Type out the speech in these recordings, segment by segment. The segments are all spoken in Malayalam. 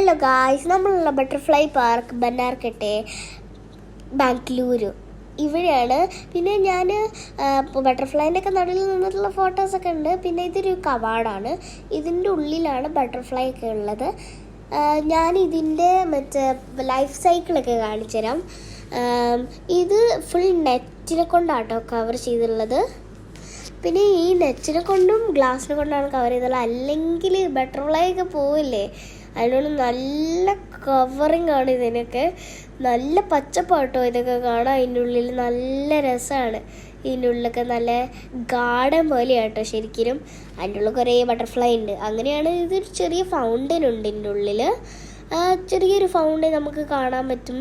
ഹലോ ഗായ്സ്, നമ്മളുള്ള ബട്ടർഫ്ലൈ പാർക്ക് ബന്നാർക്കട്ടെ, ബാംഗ്ലൂരു ഇവിടെയാണ്. പിന്നെ ഞാൻ ബട്ടർഫ്ലൈൻ്റെ ഒക്കെ നടുവിൽ നിന്നിട്ടുള്ള ഫോട്ടോസൊക്കെ ഉണ്ട്. പിന്നെ ഇതൊരു കവാടാണ്, ഇതിൻ്റെ ഉള്ളിലാണ് ബട്ടർഫ്ലൈ ഒക്കെ ഉള്ളത്. ഞാൻ ഇതിൻ്റെ ലൈഫ് സൈക്കിളൊക്കെ കാണിച്ചു തരാം. ഇത് ഫുൾ നെറ്റിനെ കൊണ്ടാട്ടോ കവർ ചെയ്തിട്ടുള്ളത്. പിന്നെ ഈ നെറ്റിനെ കൊണ്ടും ഗ്ലാസിനെ കൊണ്ടാണ് കവർ ചെയ്തുള്ളത്, അല്ലെങ്കിൽ ബട്ടർഫ്ലൈ ഒക്കെ പോവില്ലേ. അതുകൊണ്ട് നല്ല കവറിങ് ആണ് ഇതിനൊക്കെ. നല്ല പച്ചപ്പാട്ടോ ഇതൊക്കെ കാണാൻ. അതിൻ്റെ ഉള്ളിൽ നല്ല രസമാണ്. ഇതിൻ്റെ ഉള്ളിലൊക്കെ നല്ല ഗാർഡൻ പോലെയാട്ടോ ശരിക്കും. അതിൻ്റെ ഉള്ളിൽ കുറേ ബട്ടർഫ്ലൈ ഉണ്ട്. അങ്ങനെയാണ്. ഇതൊരു ചെറിയ ഫൗണ്ടൻ ഉണ്ട് ഇതിൻ്റെ ഉള്ളിൽ. ചെറിയൊരു ഫൗണ്ടൻ നമുക്ക് കാണാൻ പറ്റും.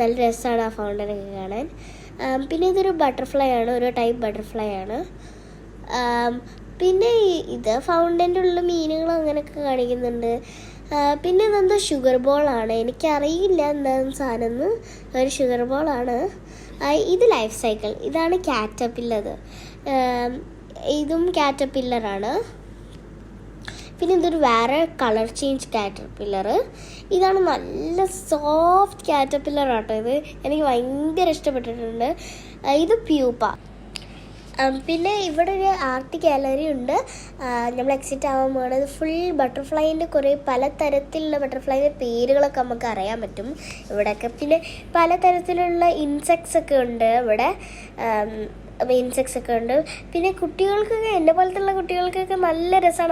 നല്ല രസമാണ് ആ ഫൗണ്ടനൊക്കെ കാണാൻ. പിന്നെ ഇതൊരു ബട്ടർഫ്ലൈ ആണ്, ഒരു ടൈപ്പ് ബട്ടർഫ്ലൈ ആണ്. പിന്നെ ഇത് ഫൗണ്ടൻ്റെ ഉള്ള മീനുകൾ അങ്ങനെയൊക്കെ കാണിക്കുന്നുണ്ട്. പിന്നെ ഇതെന്തോ ഷുഗർ ബോളാണ്, എനിക്കറിയില്ല എന്താണ് സാധനം എന്ന്. ഒരു ഷുഗർ ബോളാണ്. ഇത് ലൈഫ് സൈക്കിൾ. ഇതാണ് കാറ്റർപില്ലർ. ഇതും കാറ്റർപില്ലറാണ്. പിന്നെ ഇതൊരു വേറെ കളർ ചേഞ്ച് കാറ്റർപില്ലർ. ഇതാണ് നല്ല സോഫ്റ്റ് കാറ്റർപില്ലർ ആട്ടോ. ഇത് എനിക്ക് ഭയങ്കര ഇഷ്ടപ്പെട്ടിട്ടുണ്ട്. ഇത് പ്യൂപ്പ. പിന്നെ ഇവിടെ ഒരു ആർട്ട് ഗാലറി ഉണ്ട്. നമ്മൾ എക്സിറ്റ് ആവാൻ പോകുന്നത് ഫുൾ ബട്ടർഫ്ലൈൻ്റെ കുറേ പലതരത്തിലുള്ള ബട്ടർഫ്ലൈൻ്റെ പേരുകളൊക്കെ നമുക്ക് അറിയാൻ പറ്റും ഇവിടെയൊക്കെ. പിന്നെ പലതരത്തിലുള്ള ഇൻസെക്ട്സ് ഒക്കെ ഉണ്ട് ഇവിടെ. ഇൻസെക്ട്സ് ഒക്കെ ഉണ്ട്. പിന്നെ കുട്ടികൾക്കൊക്കെ, എന്നെ പോലത്തുള്ള കുട്ടികൾക്കൊക്കെ നല്ല രസമാണ്.